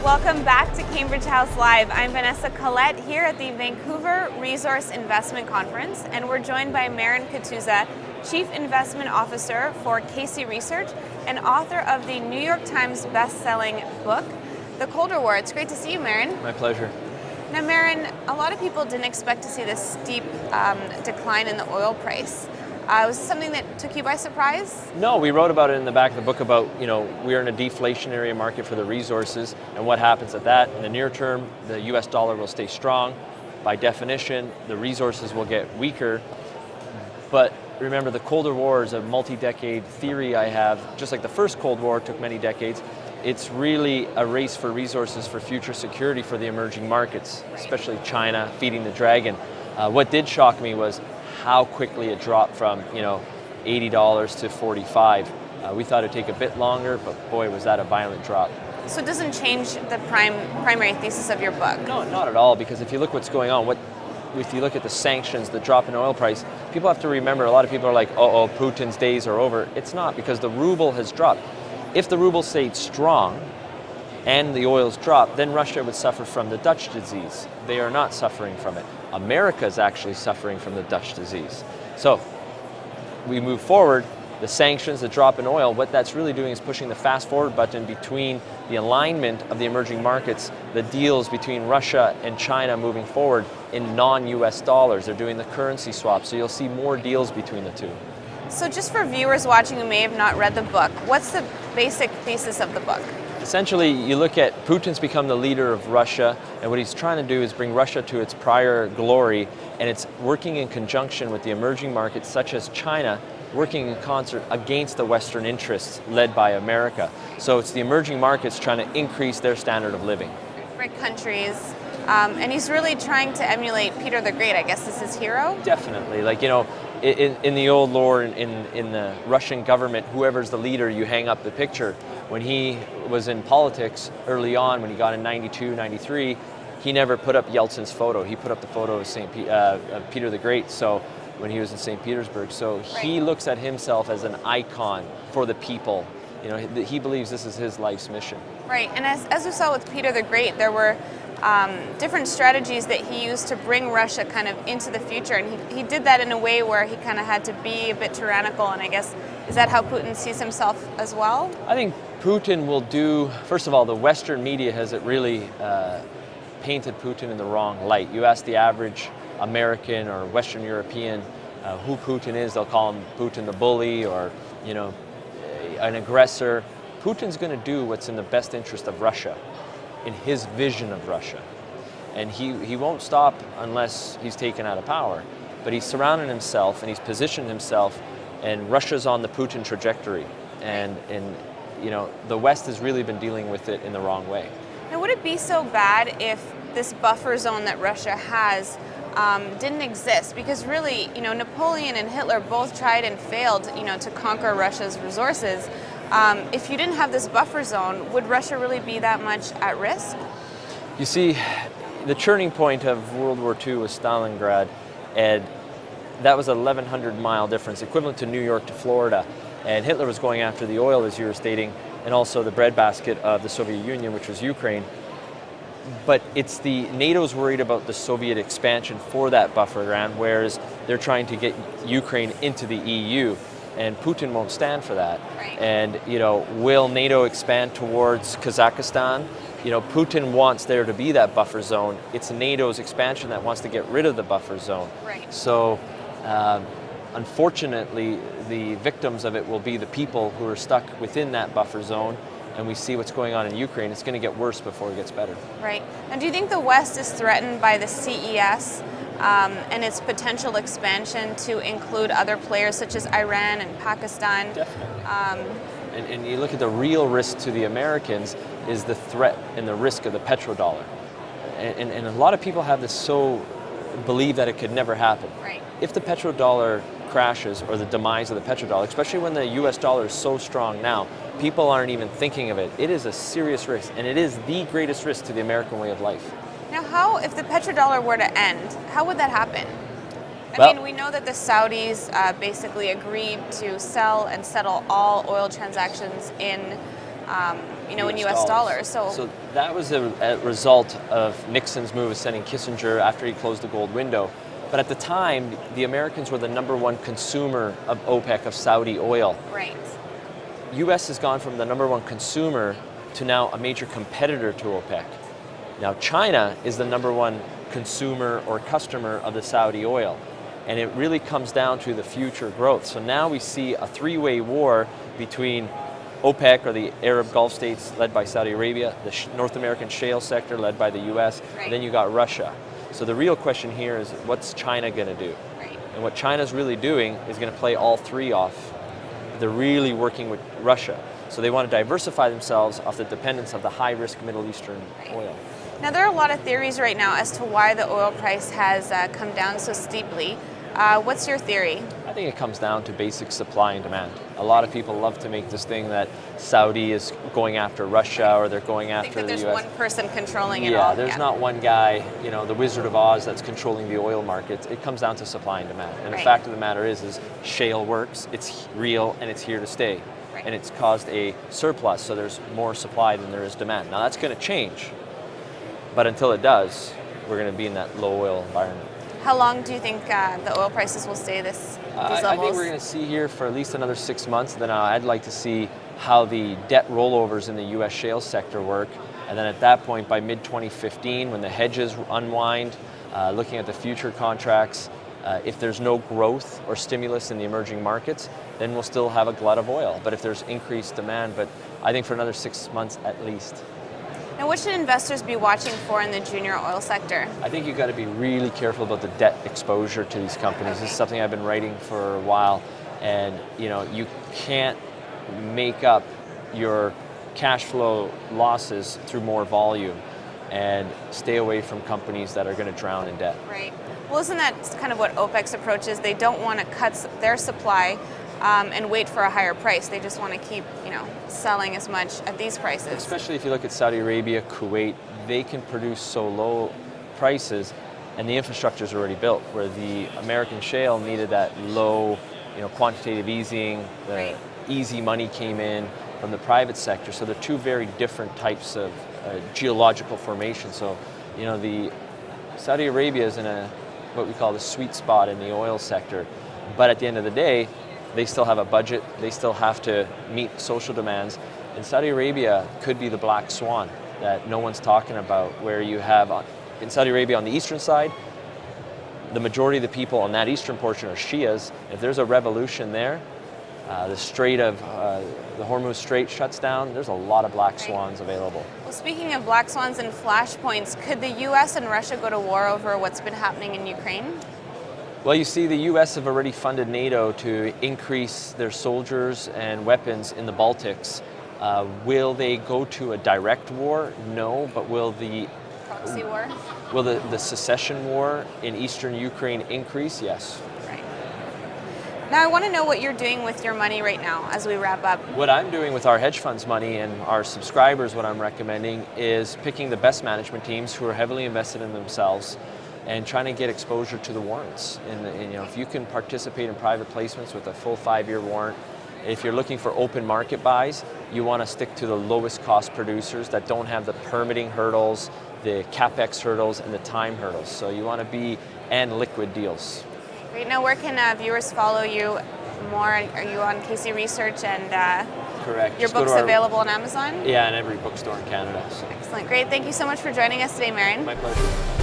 Welcome back to Cambridge House Live. I'm Vanessa Collette here at the Vancouver Resource Investment Conference, and we're joined by Marin Katusa, Chief Investment Officer for Casey Research and author of the New York Times best-selling book, The Cold War. It's great to see you, Marin. My pleasure. Now, Marin, a lot of people didn't expect to see this steep decline in the oil price. Was this something that took you by surprise? No, we wrote about it in the back of the book about, we're in a deflationary market for the resources and what happens at that. In the near term, the US dollar will stay strong. By definition, the resources will get weaker. But remember, the Cold War is a multi-decade theory I have. Just like the first Cold War took many decades, it's really a race for resources for future security for the emerging markets, especially China feeding the dragon. What did shock me was how quickly it dropped from $80 to $45. We thought it'd take a bit longer, but boy, was that a violent drop. So it doesn't change the primary thesis of your book? No, not at all, because if you look what's going on, if you look at the sanctions, the drop in oil price, people have to remember, a lot of people are like, oh, Putin's days are over. It's not, because the ruble has dropped. If the ruble stayed strong and the oil's dropped, then Russia would suffer from the Dutch disease. They are not suffering from it. America is actually suffering from the Dutch disease. So we move forward, the sanctions, the drop in oil, what that's really doing is pushing the fast forward button between the alignment of the emerging markets, the deals between Russia and China moving forward in non-US dollars. They're doing the currency swap, so you'll see more deals between the two. So just for viewers watching who may have not read the book, what's the basic thesis of the book? Essentially, you look at Putin's become the leader of Russia, and what he's trying to do is bring Russia to its prior glory, and it's working in conjunction with the emerging markets such as China, working in concert against the Western interests led by America. So it's the emerging markets trying to increase their standard of living. Great countries, and he's really trying to emulate Peter the Great. I guess this is his hero? Definitely. In the old lore, in the Russian government, whoever's the leader, you hang up the picture. When he was in politics early on, when he got in 92, 93, he never put up Yeltsin's photo. He put up the photo of Peter the Great, so when he was in St. Petersburg. So he looks at himself as an icon for the people. He believes this is his life's mission. Right, and as we saw with Peter the Great, there were different strategies that he used to bring Russia kind of into the future, and he did that in a way where he kind of had to be a bit tyrannical, and I guess, is that how Putin sees himself as well? I think Putin will do, first of all, the Western media has really painted Putin in the wrong light. You ask the average American or Western European who Putin is, they'll call him Putin the Bully or, an aggressor. Putin's going to do what's in the best interest of Russia, in his vision of Russia. And he won't stop unless he's taken out of power. But he's surrounded himself and he's positioned himself, and Russia's on the Putin trajectory. And the West has really been dealing with it in the wrong way. Now, would it be so bad if this buffer zone that Russia has didn't exist? Because really, Napoleon and Hitler both tried and failed, to conquer Russia's resources. If you didn't have this buffer zone, would Russia really be that much at risk? You see, the turning point of World War II was Stalingrad, and that was a 1,100-mile difference, equivalent to New York to Florida. And Hitler was going after the oil, as you were stating, and also the breadbasket of the Soviet Union, which was Ukraine. But it's NATO's worried about the Soviet expansion for that buffer ground, whereas they're trying to get Ukraine into the EU. And Putin won't stand for that. Right. And, will NATO expand towards Kazakhstan? Putin wants there to be that buffer zone. It's NATO's expansion that wants to get rid of the buffer zone. Right. So, unfortunately, the victims of it will be the people who are stuck within that buffer zone. And we see what's going on in Ukraine. It's going to get worse before it gets better. Right. And do you think the West is threatened by the CES and its potential expansion to include other players such as Iran and Pakistan? Definitely. And you look at the real risk to the Americans is the threat and the risk of the petrodollar. And a lot of people have this believe that it could never happen. Right. If the petrodollar crashes, or the demise of the petrodollar, especially when the US dollar is so strong now, people aren't even thinking of it. It is a serious risk, and it is the greatest risk to the American way of life. Now, if the petrodollar were to end, how would that happen? We know that the Saudis basically agreed to sell and settle all oil transactions in in US dollars. So that was a result of Nixon's move of sending Kissinger after he closed the gold window. But at the time, the Americans were the #1 consumer of OPEC, of Saudi oil. Right. US has gone from the #1 consumer to now a major competitor to OPEC. Now China is the #1 consumer or customer of the Saudi oil. And it really comes down to the future growth. So now we see a three-way war between OPEC, or the Arab Gulf states led by Saudi Arabia, the North American shale sector led by the US, right. and then you got Russia. So the real question here is, what's China going to do? Right. And what China's really doing is going to play all three off. They're really working with Russia. So they want to diversify themselves off the dependence of the high-risk Middle Eastern oil. Now, there are a lot of theories right now as to why the oil price has come down so steeply. What's your theory? I think it comes down to basic supply and demand. A lot of people love to make this thing that Saudi is going after Russia, or they're going after the US. There's one person controlling it all. Yeah, there's not one guy, the Wizard of Oz, that's controlling the oil market. It comes down to supply and demand. And the fact of the matter is shale works, it's real, and it's here to stay. Right. And it's caused a surplus, so there's more supply than there is demand. Now that's going to change, but until it does, we're going to be in that low oil environment. How long do you think the oil prices will stay these levels? I think we're going to see here for at least another 6 months. Then I'd like to see how the debt rollovers in the U.S. shale sector work. And then at that point, by mid-2015, when the hedges unwind, looking at the future contracts, if there's no growth or stimulus in the emerging markets, then we'll still have a glut of oil. But if there's increased demand, but I think for another 6 months at least. Now, what should investors be watching for in the junior oil sector? I think you've got to be really careful about the debt exposure to these companies. This is something I've been writing for a while, and you can't make up your cash flow losses through more volume, and stay away from companies that are going to drown in debt. Right. Well, isn't that kind of what OPEC's approach is? They don't want to cut their supply and wait for a higher price. They just want to keep, selling as much at these prices. Especially if you look at Saudi Arabia, Kuwait, they can produce so low prices, and the infrastructure is already built, where the American shale needed that low, quantitative easing. The easy money came in from the private sector. So they're two very different types of geological formation. So, the Saudi Arabia is in what we call the sweet spot in the oil sector. But at the end of the day, they still have a budget, they still have to meet social demands. And Saudi Arabia could be the black swan that no one's talking about, where you have, in Saudi Arabia on the eastern side, the majority of the people on that eastern portion are Shias. If there's a revolution there, the Hormuz Strait shuts down, there's a lot of black swans available. Well, speaking of black swans and flashpoints, could the US and Russia go to war over what's been happening in Ukraine? Well, you see, the US have already funded NATO to increase their soldiers and weapons in the Baltics. Will they go to a direct war? No, but will the proxy war? Will the secession war in eastern Ukraine increase? Yes. Right. Now, I want to know what you're doing with your money right now as we wrap up. What I'm doing with our hedge funds money and our subscribers, what I'm recommending is picking the best management teams who are heavily invested in themselves, and trying to get exposure to the warrants. And if you can participate in private placements with a full 5-year warrant, if you're looking for open market buys, you want to stick to the lowest cost producers that don't have the permitting hurdles, the capex hurdles, and the time hurdles. So you want to be and liquid deals. Great. Now, where can viewers follow you more? Are you on KC Research and correct. Your book's available on Amazon? Yeah, and every bookstore in Canada. So. Excellent. Great. Thank you so much for joining us today, Marin. My pleasure.